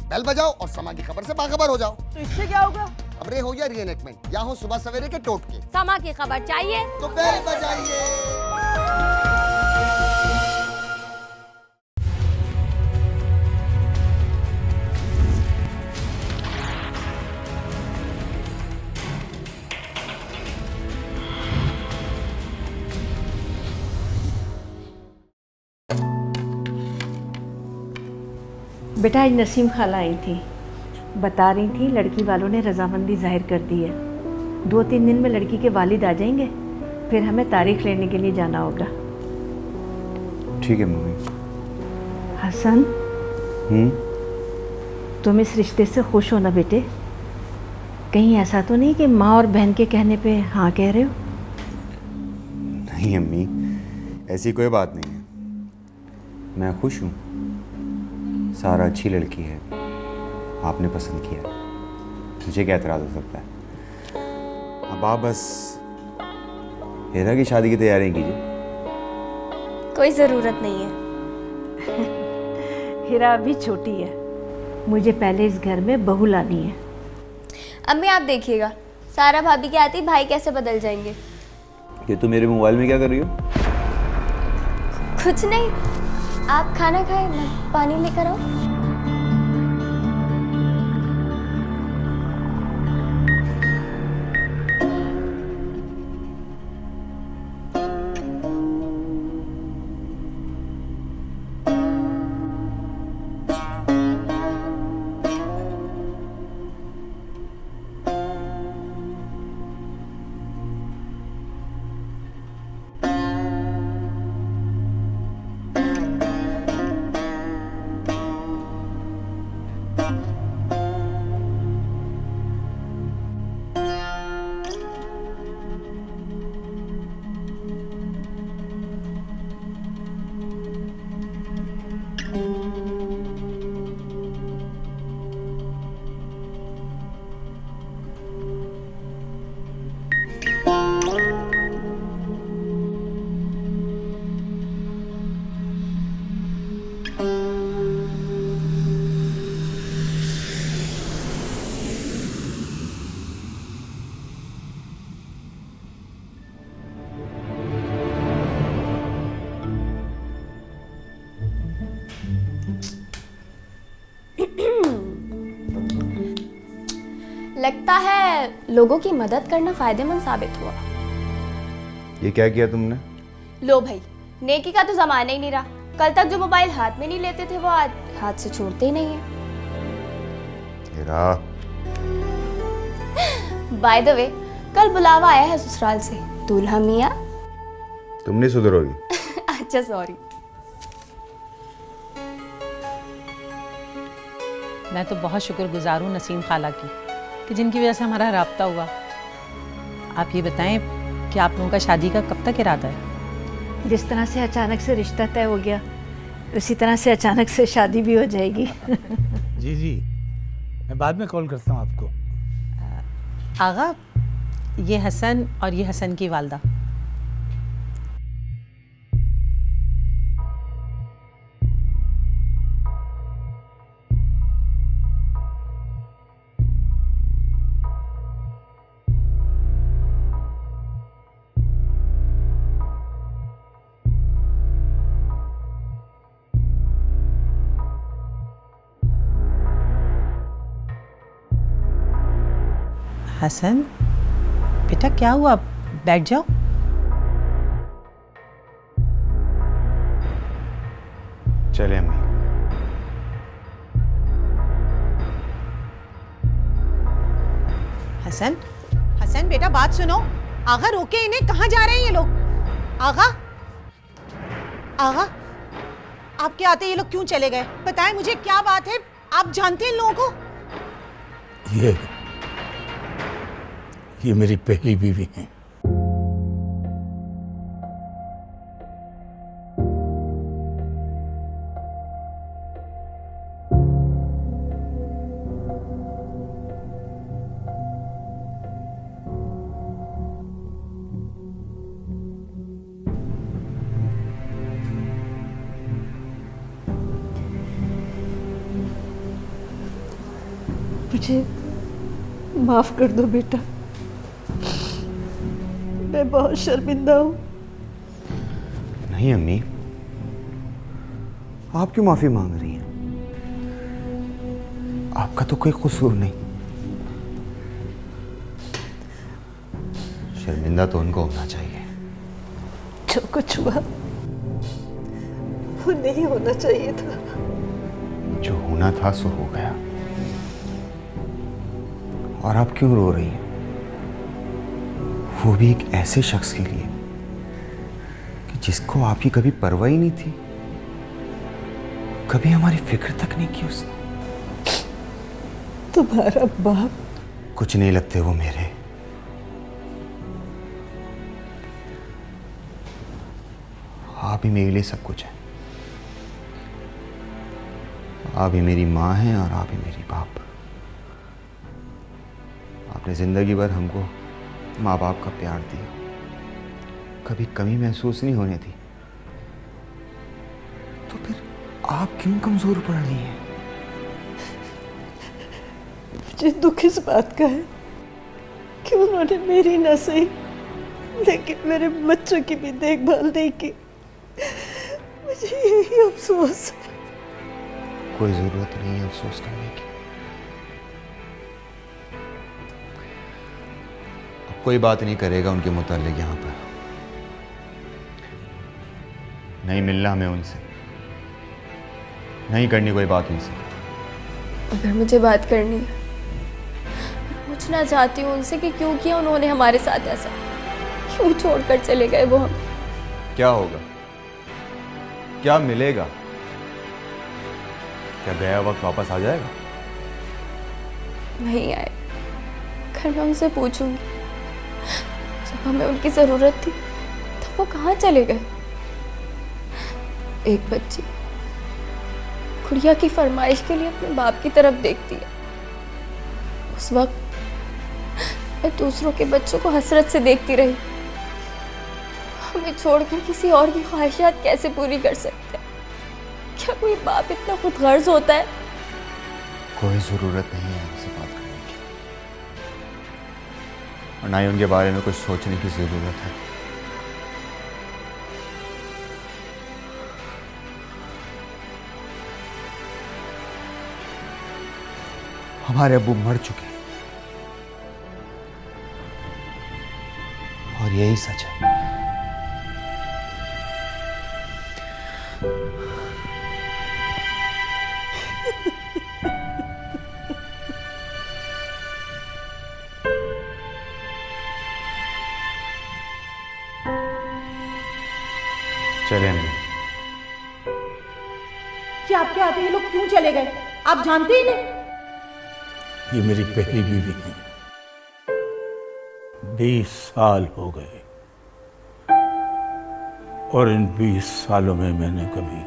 Bell बजाओ और समा की खबर से बाखबर हो जाओ। तो इससे क्या होगा? खबरें हो या रीएनेक्टमेंट या हो सुबह सवेरे के टोटके, समा की खबर चाहिए तो बेल बजाइए। बेटा आज नसीम खाला आई थी, बता रही थी लड़की वालों ने रजामंदी जाहिर कर दी है। 2-3 दिन में लड़की के वालिद आ जाएंगे, फिर हमें तारीख लेने के लिए जाना होगा। ठीक है मम्मी। हसन, तुम इस रिश्ते से खुश हो ना बेटे? कहीं ऐसा तो नहीं कि माँ और बहन के कहने पे हाँ कह रहे हो? नहीं अम्मी, ऐसी कोई बात नहीं है। मैं खुश हूँ। सारा अच्छी लड़की है, आपने पसंद किया, मुझे क्या एतराज़ हो सकता है। अब आप बस हीरा की शादी की तैयारी कीजिए। कोई ज़रूरत नहीं है। हीरा अभी छोटी है, मुझे पहले इस घर में बहू लानी है। अम्मी आप देखिएगा, सारा भाभी के आती भाई कैसे बदल जाएंगे। ये तो मेरे मोबाइल में क्या कर रही हो? कुछ नहीं, आप खाना खाए, मैं पानी लेकर आऊं। लगता है लोगों की मदद करना फायदेमंद साबित हुआ। ये क्या किया तुमने? लो भाई, नेकी का तो जमाना ही नहीं रहा। कल तक जो मोबाइल हाथ में नहीं लेते थे वो आज हाथ से छोड़ते ही नहीं है। हीरा। बाय द वे, कल बुलावा आया है ससुराल से, दूल्हा मियाँ। तुम नहीं सुधरोगी। अच्छा सॉरी। मैं तो बहुत शुक्रगुजार हूँ नसीम खाला की कि जिनकी वजह से हमारा राब्ता हुआ। आप ये बताएं कि आप लोगों का शादी का कब तक इरादा है? जिस तरह से अचानक से रिश्ता तय हो गया, उसी तरह से अचानक से शादी भी हो जाएगी। जी जी, मैं बाद में कॉल करता हूँ आपको। आगा, ये हसन और ये हसन की वालदा। हसन बेटा क्या हुआ, बैठ जाओ। चले अम्मी। हसन, हसन बेटा बात सुनो। आगा रोके इन्हें, कहाँ जा रहे हैं ये लोग? आगा, आगा आपके आते ये लोग क्यों चले गए? बताएं मुझे क्या बात है, आप जानते हैं इन लोगों को? ये मेरी पहली बीवी है। मुझे माफ कर दो बेटा, मैं बहुत शर्मिंदा हूँ। नहीं अम्मी, आप क्यों माफी मांग रही हैं? आपका तो कोई कसूर नहीं। शर्मिंदा तो उनको होना चाहिए। जो कुछ हुआ वो नहीं होना चाहिए था। जो होना था सो हो गया। और आप क्यों रो रही हैं? वो भी एक ऐसे शख्स के लिए कि जिसको आपकी कभी परवाह ही नहीं थी, कभी हमारी फिक्र तक नहीं की उसने। तुम्हारा बाप कुछ नहीं लगते वो मेरे। आप ही मेरे लिए सब कुछ है। आप ही मेरी माँ हैं और आप ही मेरी बाप। आपने जिंदगी भर हमको माँ बाप का प्यार दिया, कभी कमी महसूस नहीं होने दी। तो फिर आप क्यों कमजोर पड़ रही हैं? मुझे दुख इस बात का है कि उन्होंने मेरी न सही लेकिन मेरे बच्चों की भी देखभाल नहीं की। मुझे यही अफसोस है। कोई जरूरत नहीं है अफसोस करने की। अब कोई बात नहीं करेगा उनके मुताल्लिक यहाँ पर। नहीं मिलना हमें उनसे, नहीं करनी कोई बात उनसे। अगर मुझे बात करनी है, पूछना चाहती हूँ उनसे कि क्यों किया उन्होंने हमारे साथ ऐसा, क्यों छोड़कर चले गए वो हम। क्या होगा, क्या मिलेगा? क्या गया वक्त वापस आ जाएगा? नहीं आए। घर में उनसे पूछूंगी, जब हमें उनकी जरूरत थी तब वो कहाँ चले गए। एक बच्ची गुड़िया की फरमाइश के लिए अपने बाप की तरफ देखती है। उस वक्त मैं दूसरों के बच्चों को हसरत से देखती रही। हमें छोड़कर किसी और की ख्वाहिशात कैसे पूरी कर सकते हैं? क्या कोई बाप इतना खुदगर्ज होता है? कोई जरूरत नहीं है उनसे बात करने की, और ना ही उनके बारे में कुछ सोचने की जरूरत है। हमारे अब्बू मर चुके हैं और यही सच है। चले नहीं। कि आपके आते ये लोग क्यों चले गए आप जानते ही नहीं। ये मेरी पहली बीवी है। 20 साल हो गए और इन 20 सालों में मैंने कभी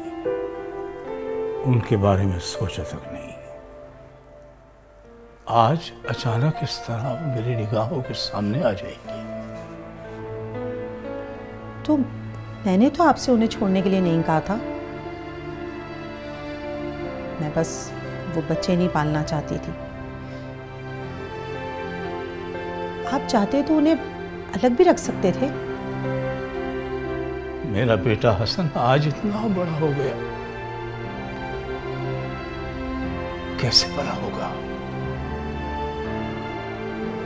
उनके बारे में सोचा तक नहीं। आज अचानक इस तरह मेरी निगाहों के सामने आ जाएगी। तो मैंने तो आपसे उन्हें छोड़ने के लिए नहीं कहा था। मैं बस वो बच्चे नहीं पालना चाहती थी। आप चाहते तो उन्हें अलग भी रख सकते थे। मेरा बेटा हसन आज इतना बड़ा हो गया, कैसे बड़ा होगा?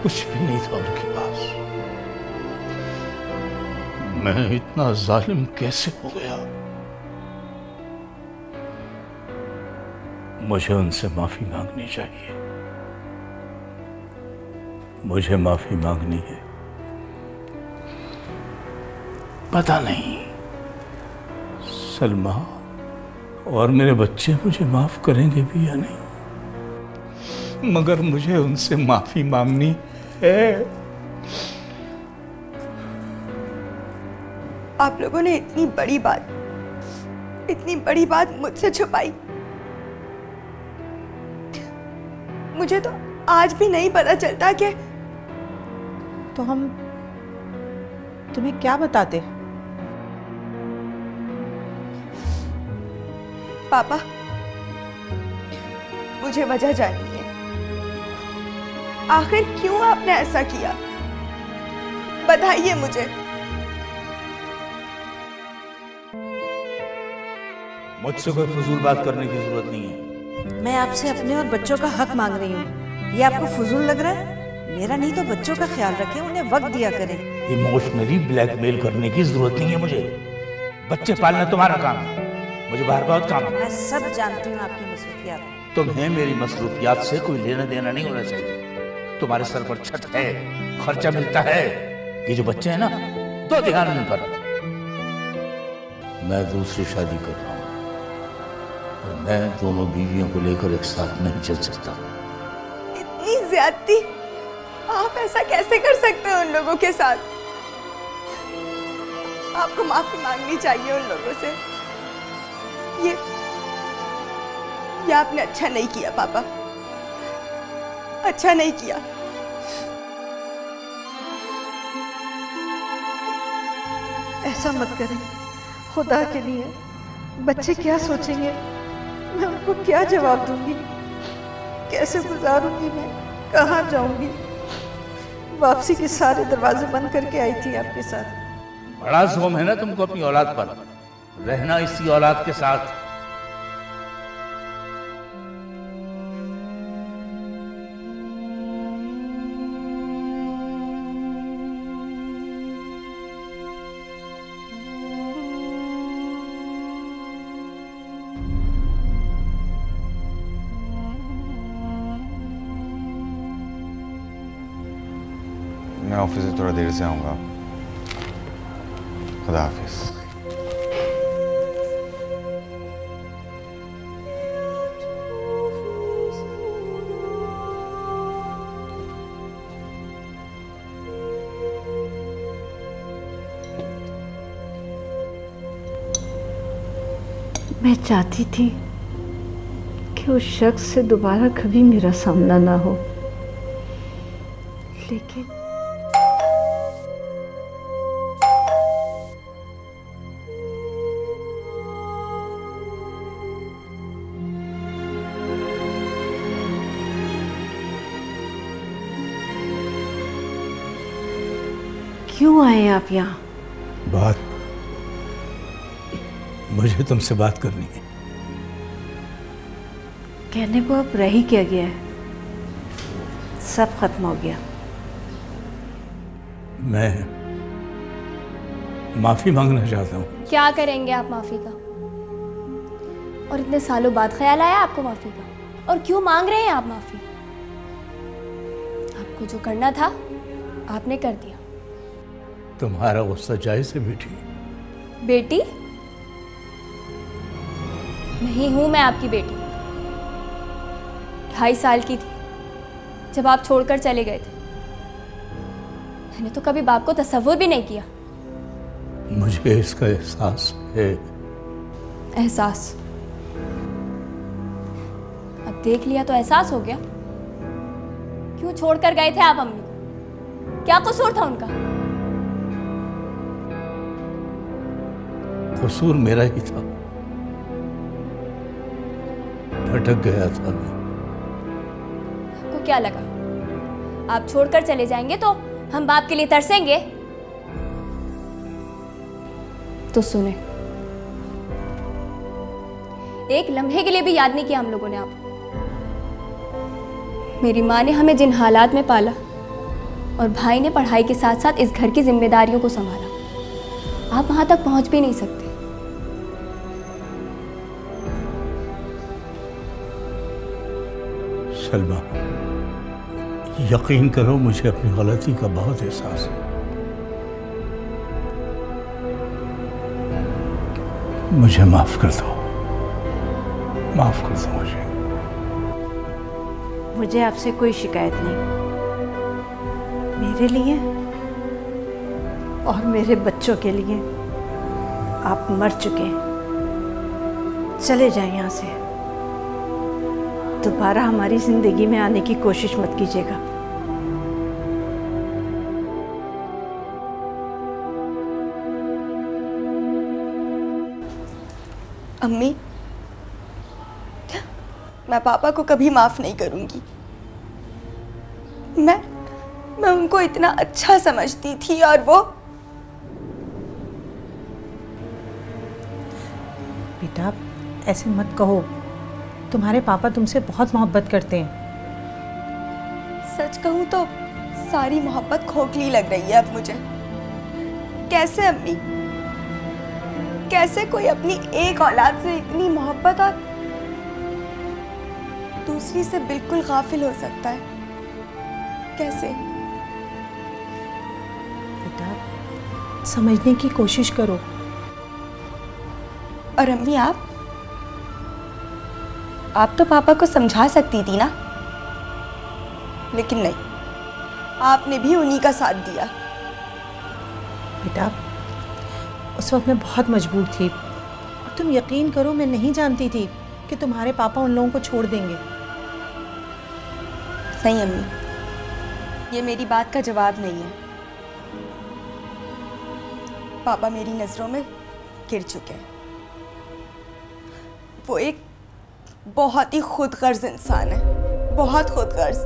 कुछ भी नहीं था उनके पास। मैं इतना जालिम कैसे हो गया? मुझे उनसे माफी मांगनी चाहिए। मुझे माफी मांगनी है। पता नहीं सलमा और मेरे बच्चे मुझे माफ करेंगे भी या नहीं, मगर मुझे उनसे माफी मांगनी है। आप लोगों ने इतनी बड़ी बात मुझसे छुपाई। मुझे तो आज भी नहीं पता चलता कि तो हम तुम्हें क्या बताते। पापा, मुझे वजह जाननी है। आखिर क्यों आपने ऐसा किया? बताइए मुझे। मुझसे कोई फजूल बात करने की जरूरत नहीं है। मैं आपसे अपने और बच्चों का हक मांग रही हूँ। ये आपको फजूल लग रहा है? मेरा नहीं तो बच्चों का ख्याल रखें, उन्हें वक्त दिया करें। इमोशनली ब्लैकमेल करने की जरूरत नहीं है मुझे। बच्चे पालना तुम्हारा काम है, मुझे बाहर बहुत काम है। मैं सब जानती हूँ आपकी मसरूफियात। तुम्हें मेरी मसरूफियात से कोई लेना देना नहीं होना चाहिए। तुम्हारे सर पर छत है, खर्चा मिलता है। ये जो बच्चे हैं ना, दो ध्यान उन पर। मैं दूसरी शादी कर रहा हूँ और मैं दोनों बीवियों को लेकर एक साथ नहीं चल सकता। इतनी ज्यादती आप ऐसा कैसे कर सकते हैं उन लोगों के साथ? आपको माफी मांगनी चाहिए उन लोगों से। ये आपने अच्छा नहीं किया पापा, अच्छा नहीं किया। ऐसा मत करें, खुदा के लिए। बच्चे क्या सोचेंगे? मैं उनको क्या जवाब दूंगी? कैसे गुजारूंगी? मैं कहाँ जाऊंगी? वापसी के सारे दरवाजे बंद करके आई थी आपके साथ। बड़ा जोम है ना तुमको अपनी औलाद पर, रहना इसी औलाद के साथ। मैं ऑफिस से थोड़ा देर से आऊँगा। खुदा हाफिज। मैं चाहती थी कि उस शख्स से दोबारा कभी मेरा सामना ना हो, लेकिन क्यों आए आप यहाँ? बात, मुझे तुमसे बात करनी है। कहने को अब रह ही क्या गया है? सब खत्म हो गया। मैं माफी मांगना चाहता हूँ। क्या करेंगे आप माफ़ी का? और इतने सालों बाद ख्याल आया आपको माफ़ी का? और क्यों मांग रहे हैं आप माफ़ी? आपको जो करना था आपने कर दिया। तुम्हारा गुस्सा जायज़ है बेटी। बेटी नहीं हूं मैं आपकी बेटी। 2.5 साल की थी जब आप छोड़कर चले गए थे। मैंने तो कभी बाप को तसव्वुर भी नहीं किया। मुझे इसका एहसास है। एहसास? अब देख लिया तो एहसास हो गया। क्यों छोड़कर गए थे आप अम्मी को? क्या कसूर था उनका? कसूर मेरा ही था, भटक गया था मैं। आपको क्या लगा आप छोड़कर चले जाएंगे तो हम बाप के लिए तरसेंगे? तो सुने, एक लम्हे के लिए भी याद नहीं किया हम लोगों ने आपको। मेरी माँ ने हमें जिन हालात में पाला और भाई ने पढ़ाई के साथ साथ इस घर की जिम्मेदारियों को संभाला, आप वहां तक पहुंच भी नहीं सकते। सलमा, यकीन करो मुझे अपनी गलती का बहुत एहसास है। मुझे माफ कर दो, माफ कर दो मुझे। मुझे आपसे कोई शिकायत नहीं। मेरे लिए और मेरे बच्चों के लिए आप मर चुके हैं। चले जाएं यहाँ से। दोबारा हमारी जिंदगी में आने की कोशिश मत कीजिएगा। अम्मी, मैं पापा को कभी माफ नहीं करूंगी। मैं उनको इतना अच्छा समझती थी और वो। बेटा ऐसे मत कहो, तुम्हारे पापा तुमसे बहुत मोहब्बत करते हैं। सच कहूँ तो सारी मोहब्बत खोखली लग रही है अब मुझे। कैसे अम्मी, कैसे कोई अपनी एक औलाद से इतनी मोहब्बत और दूसरी से बिल्कुल गाफिल हो सकता है? कैसे? बेटा समझने की कोशिश करो। और अम्मी आप तो पापा को समझा सकती थी ना, लेकिन नहीं, आपने भी उन्हीं का साथ दिया। बेटा उस वक्त मैं बहुत मजबूर थी, और तुम यकीन करो मैं नहीं जानती थी कि तुम्हारे पापा उन लोगों को छोड़ देंगे। नहीं अम्मी, ये मेरी बात का जवाब नहीं है। पापा मेरी नजरों में गिर चुके हैं। वो एक बहुत ही खुदगर्ज इंसान है, बहुत खुदगर्ज।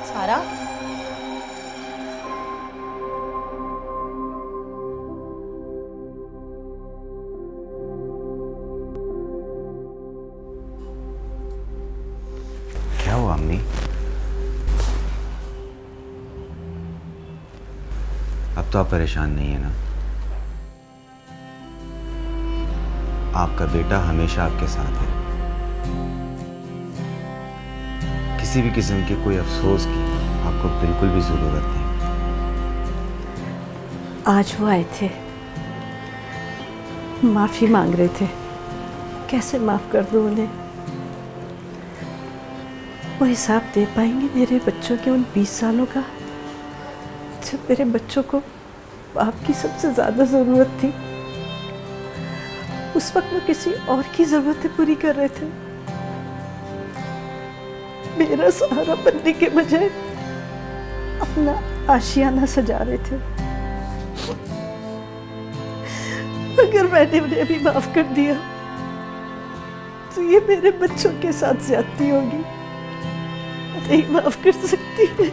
सारा, क्या हुआ अम्मी? अब तो आप परेशान नहीं है ना? आपका बेटा हमेशा आपके साथ है। किसी भी किस्म के कोई अफसोस की आपको बिल्कुल भी जरूरत नहीं। आज वो आए थे, माफी मांग रहे थे। कैसे माफ कर दूं उन्हें? वो हिसाब दे पाएंगे मेरे बच्चों के उन 20 सालों का, जब मेरे बच्चों को बाप की सबसे ज्यादा जरूरत थी। उस वक्त वो किसी और की जरूरतें पूरी कर रहे थे। मेरा सहारा बनने के बजाय अपना आशियाना सजा रहे थे। अगर मैंने उन्हें अभी माफ कर दिया तो ये मेरे बच्चों के साथ ज्यादती होगी। नहीं माफ कर सकती मैं,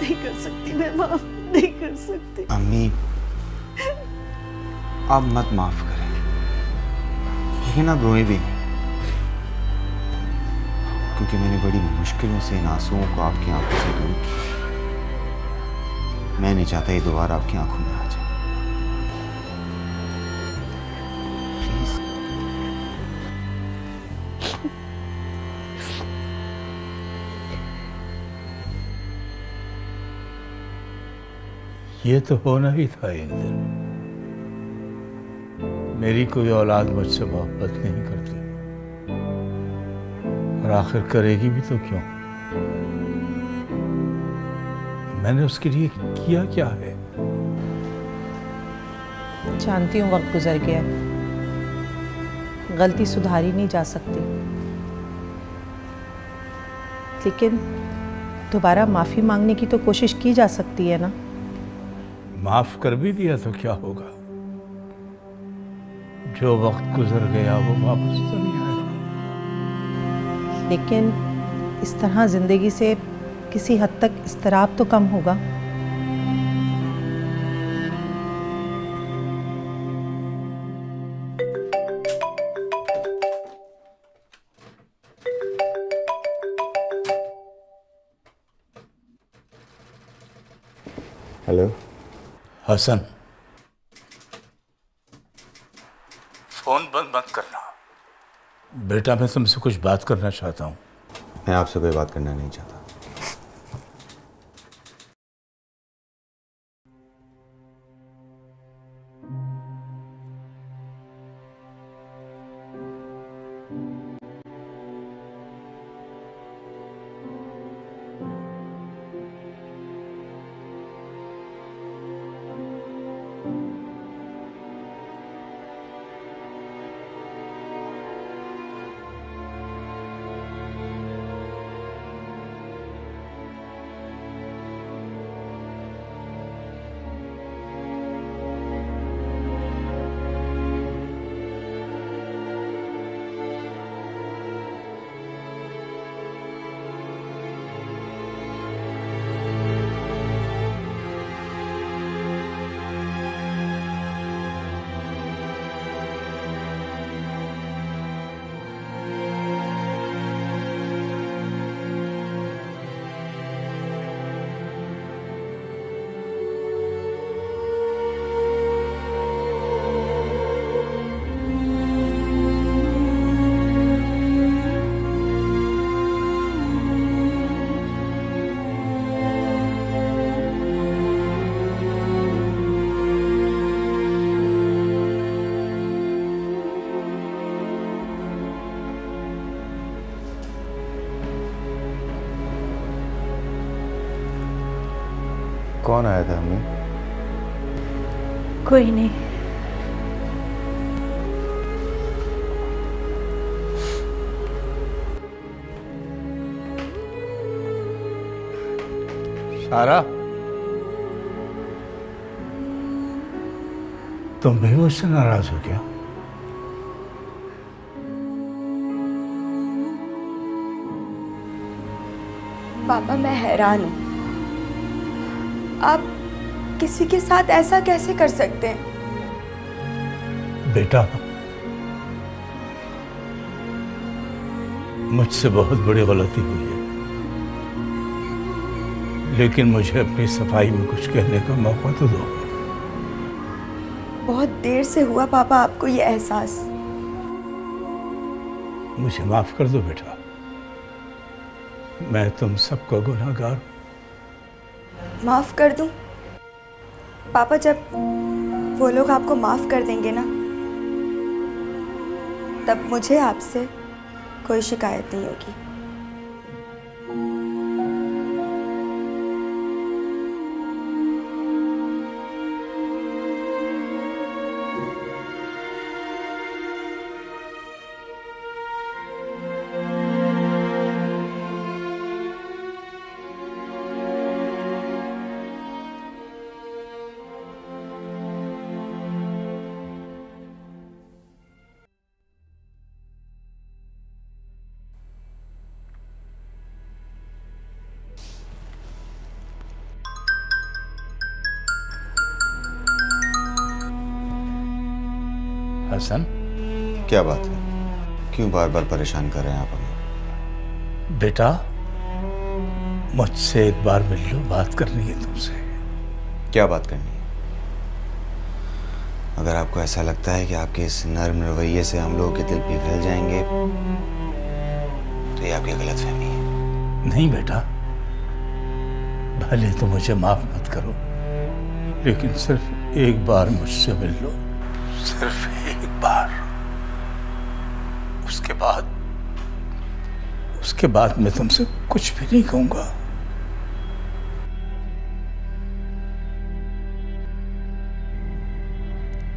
नहीं कर सकती मैं, माफ नहीं कर सकती। अम्मी आप मत माफ करें, लेकिन आप रोए भी नहीं, क्योंकि मैंने बड़ी मुश्किलों से इन आंसुओं को आपकी आंखों से दूर किया। मैं नहीं चाहता ये दोबारा आपकी आंखों में आ जाए। प्लीज। ये तो होना ही था एक दिन। मेरी कोई औलाद मुझसे मोहब्बत नहीं करती, और आखिर करेगी भी तो क्यों? मैंने उसके लिए किया क्या है? जानती हूँ वक्त गुजर गया, गलती सुधारी नहीं जा सकती, लेकिन दोबारा माफी मांगने की तो कोशिश की जा सकती है ना। माफ कर भी दिया तो क्या होगा? जो वक्त गुजर गया वो वापस तो नहीं आएगा। लेकिन इस तरह जिंदगी से किसी हद तक इस्तराब तो कम होगा। हेलो हसन, फोन बंद मत करना बेटा, मैं तुमसे कुछ बात करना चाहता हूँ। मैं आपसे कोई बात करना नहीं चाहता। कौन आया था अम्मी? कोई नहीं। सारा, तुम भी मुझसे नाराज हो क्या? पापा, मैं हैरान हूँ, आप किसी के साथ ऐसा कैसे कर सकते हैं? बेटा, मुझसे बहुत बड़ी गलती हुई है, लेकिन मुझे अपनी सफाई में कुछ कहने का मौका तो दो। बहुत देर से हुआ पापा आपको ये एहसास। मुझे माफ कर दो बेटा, मैं तुम सबका गुनहगार हूं। माफ कर दूं? पापा, जब वो लोग आपको माफ कर देंगे ना, तब मुझे आपसे कोई शिकायत नहीं होगी। हसन, क्या बात है? क्यों बार बार परेशान कर रहे हैं आप हमें? बेटा, मुझसे एक बार मिल लो, बात करनी है तुमसे। क्या बात करनी है? अगर आपको ऐसा लगता है कि आपके इस नर्म रवैये से हम लोगों के दिल पिघल जाएंगे, तो ये आपकी गलतफहमी है। नहीं बेटा, भले तो मुझे माफ मत करो, लेकिन सिर्फ एक बार मुझसे मिल लो, सिर्फ एक बार। उसके बाद मैं तुमसे कुछ भी नहीं कहूंगा।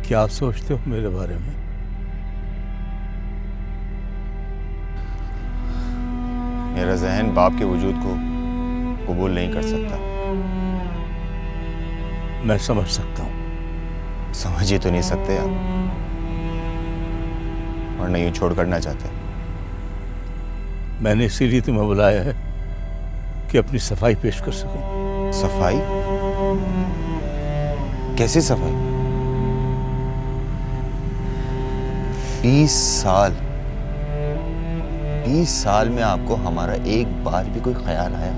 क्या सोचते हो मेरे बारे में? मेरा जहन बाप के वजूद को कबूल नहीं कर सकता। मैं समझ सकता हूं। समझ ही तो नहीं सकते आप, और नहीं छोड़ करना चाहते। मैंने इसीलिए तुम्हें बुलाया है कि अपनी सफाई पेश कर सकूं। सफाई? कैसी सफाई? 20 साल में आपको हमारा एक बार भी कोई ख्याल आया?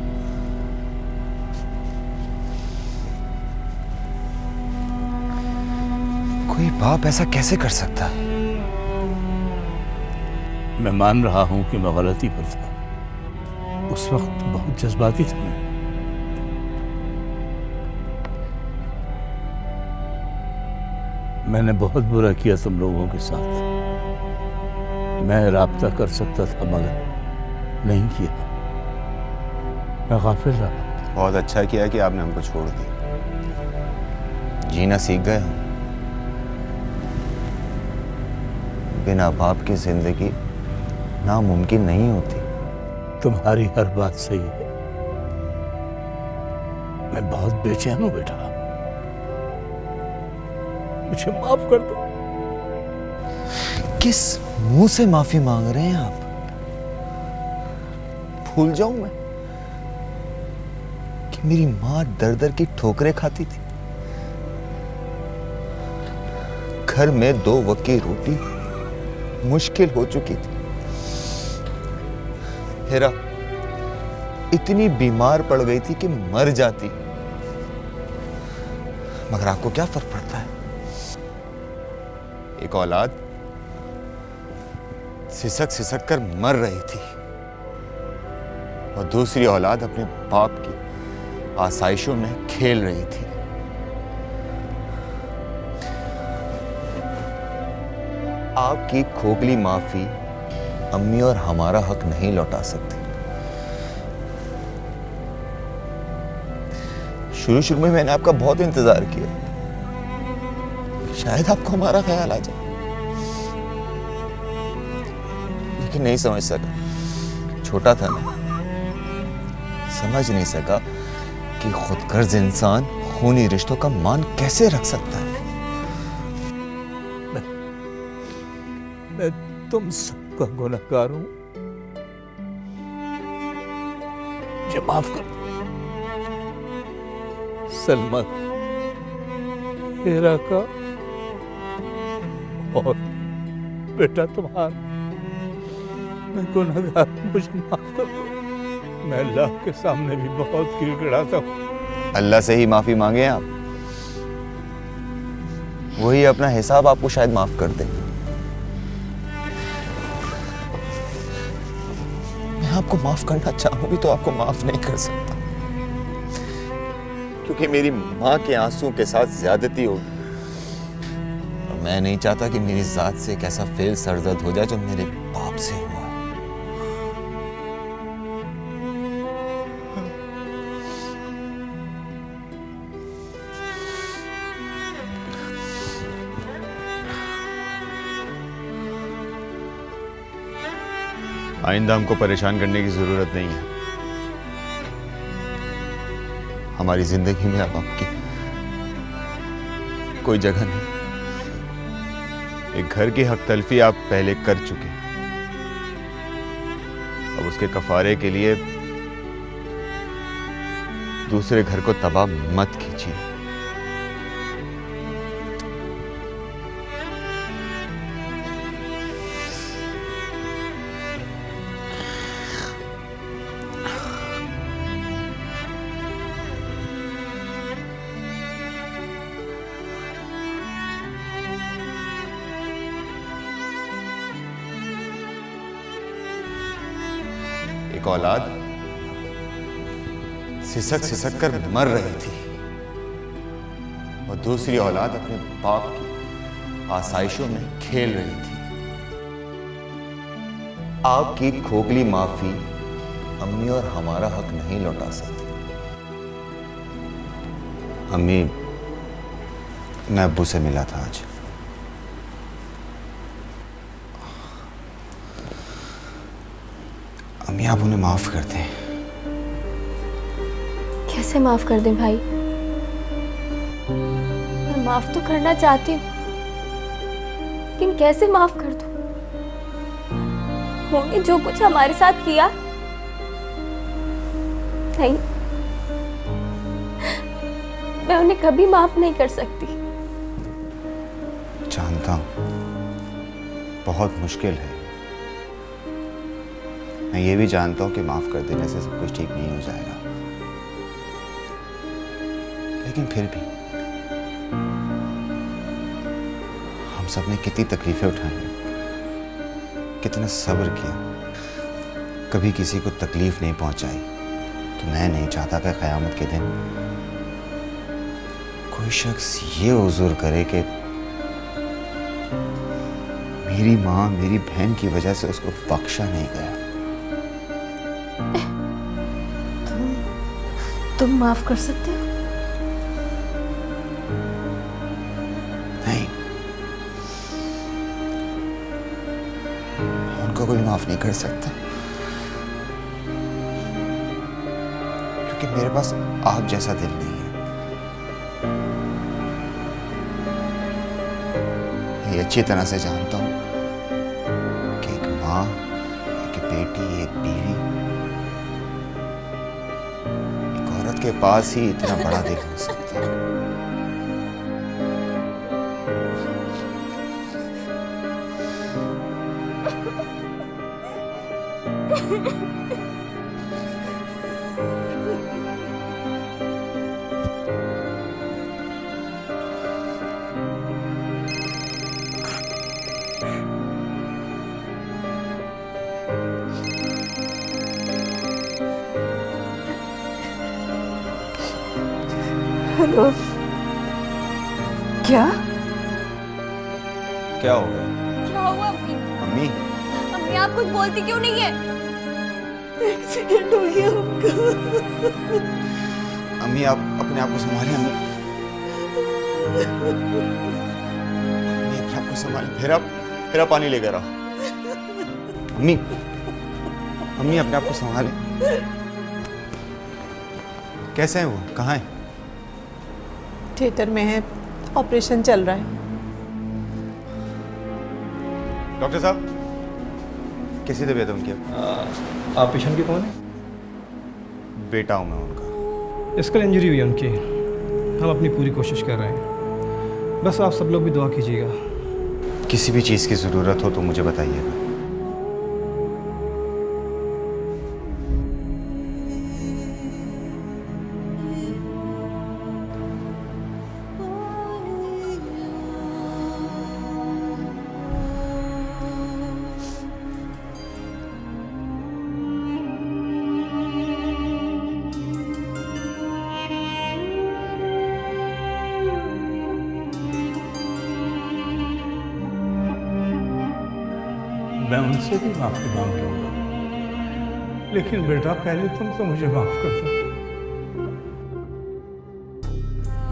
कोई बाप ऐसा कैसे कर सकता है? मैं मान रहा हूं कि मैं गलती पर था। उस वक्त बहुत जज्बाती था मैं। मैंने बहुत बुरा किया तुम लोगों के साथ। मैं राब्ता कर सकता था मगर नहीं किया। मैं गाफिल रहा। बहुत अच्छा किया कि आपने हमको छोड़ दिया। जीना सीख गए हम। बिना बाप की जिंदगी नामुमकिन नहीं होती। तुम्हारी हर बात सही है। मैं बहुत बेचैन हूं बेटा, मुझे माफ कर दो। किस मुंह से माफी मांग रहे हैं आप? भूल जाऊं मैं कि मेरी मां दर दर की ठोकरें खाती थी। घर में 2 वक्त की रोटी मुश्किल हो चुकी थी। हेरा इतनी बीमार पड़ गई थी कि मर जाती, मगर आपको क्या फर्क पड़ता है? एक औलाद सिसक सिसक कर मर रही थी और दूसरी औलाद अपने बाप की आसाइशों में खेल रही थी। आपकी खोखली माफी अम्मी और हमारा हक नहीं लौटा सकती। शुरू में मैंने आपका बहुत इंतजार किया, शायद आपको हमारा ख्याल आ जाए, लेकिन नहीं समझ सका। छोटा था ना, समझ नहीं सका कि खुदगर्ज इंसान खूनी रिश्तों का मान कैसे रख सकता है। मैं तुम सबका गुनहगार हूं, मुझे माफ कर। सलमा, हेरा का और बेटा तुम्हारा, मैं गुनहगार, मुझे माफ कर दो। मैं अल्लाह के सामने भी बहुत गिड़गिड़ाता हूं। अल्लाह से ही माफी मांगे आप, वही अपना हिसाब आपको शायद माफ कर दे। मैं आपको माफ करना चाहूं भी तो आपको माफ नहीं कर सकता, क्योंकि मेरी माँ के आंसू के साथ ज्यादती होगी और मैं नहीं चाहता कि मेरी जात से एक ऐसा फेल सरजद हो जाए जो मेरे बाप से हुआ। आइंदा हमको परेशान करने की जरूरत नहीं है। हमारी जिंदगी में अब आपकी कोई जगह नहीं। एक घर की हक तलफी आप पहले कर चुके, अब उसके कफारे के लिए दूसरे घर को तबाह मत कीजिए। एक औलाद सिसक सिसक कर मर रही थी और दूसरी औलाद अपने बाप की आसाइशों में खेल रही थी। आपकी खोखली माफी अम्मी और हमारा हक नहीं लौटा सकती। अम्मी, मैं अब्बू से मिला था आज। अम्मी, आप उन्हें माफ कर दें। कैसे माफ कर दें भाई? मैं माफ तो करना चाहती हूँ, लेकिन कैसे माफ कर दूं? उन्होंने जो कुछ हमारे साथ किया, नहीं, मैं उन्हें कभी माफ नहीं कर सकती। जानता हूं बहुत मुश्किल है। मैं ये भी जानता हूं कि माफ कर देने से सब कुछ ठीक नहीं हो जाएगा, लेकिन फिर भी हम सब ने कितनी तकलीफें उठाई, कितना सब्र किया, कभी किसी को तकलीफ नहीं पहुंचाई। तो मैं नहीं चाहता कि क़यामत के दिन कोई शख्स ये उज़ुर करे कि मेरी माँ मेरी बहन की वजह से उसको बख्शा नहीं गया। तुम माफ कर सकते हो? नहीं, उनको कोई माफ नहीं कर सकता, क्योंकि मेरे पास आप जैसा दिल नहीं है। ये अच्छी तरह से जानता हूं कि एक माँ, एक बेटी, एक बीवी, एक औरत के पास ही इतना बड़ा दिल हो सकता है। हेलो, क्या क्या हो गया? क्या हुआ अम्मी? अम्मी, अम्मी आप कुछ बोलती क्यों नहीं है? एक्सीडेंट हो गया उनका। अम्मी आप अपने आप को संभालिए। अम्मी अपने आप को संभालिए। फिर आप पानी लेकर आओ। अम्मी अम्मी अपने आप को संभालिए। कैसे हैं वो? कहाँ हैं? थिएटर में है, ऑपरेशन चल रहा है। डॉक्टर साहब कैसी तबीयत है उनकी? आप पेशेंट के कौन है? बेटा हूँ मैं उनका। स्कल इंजरी हुई है उनकी। हम अपनी पूरी कोशिश कर रहे हैं, बस आप सब लोग भी दुआ कीजिएगा। किसी भी चीज़ की ज़रूरत हो तो मुझे बताइएगा। मैं उनसे भी माफी मांग लूंगा, लेकिन बेटा पहले तुम तो मुझे माफ कर दो।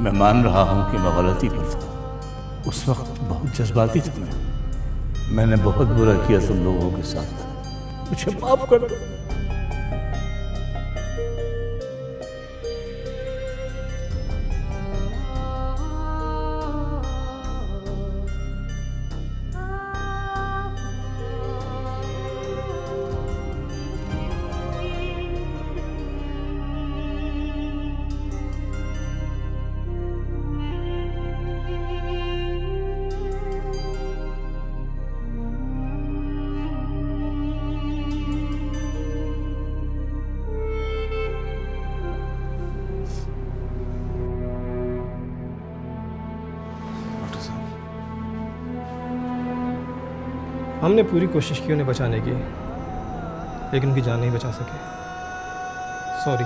मैं मान रहा हूं कि मैं गलती पर था। उस वक्त बहुत जज्बाती था मैंने बहुत बुरा किया तुम लोगों के साथ। मुझे माफ कर दो। हमने पूरी कोशिश की उन्हें बचाने की, लेकिन उनकी जान नहीं बचा सके। सॉरी।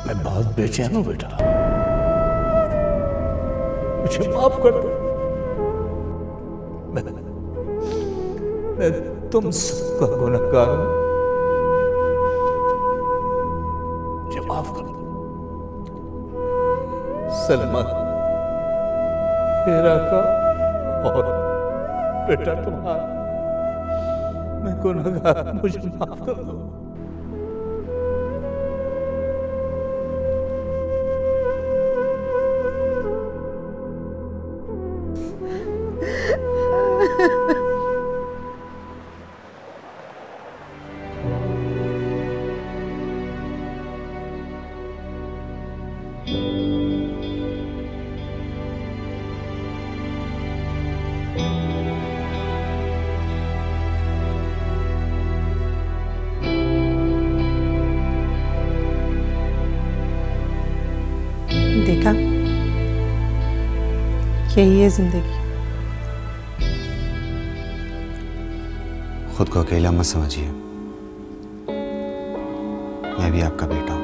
मैं बहुत बेचैन हूं बेटा, मुझे माफ कर दो। मैं तुम सबका गुनहगार हूं, मुझे माफ कर दो। सलमा मेरा का और बेटा तुम्हारा, मैं गुनहगार, मुझे माफ कर दो। देखा, यही है जिंदगी। खुद को अकेला मत समझिए, मैं भी आपका बेटा हूं।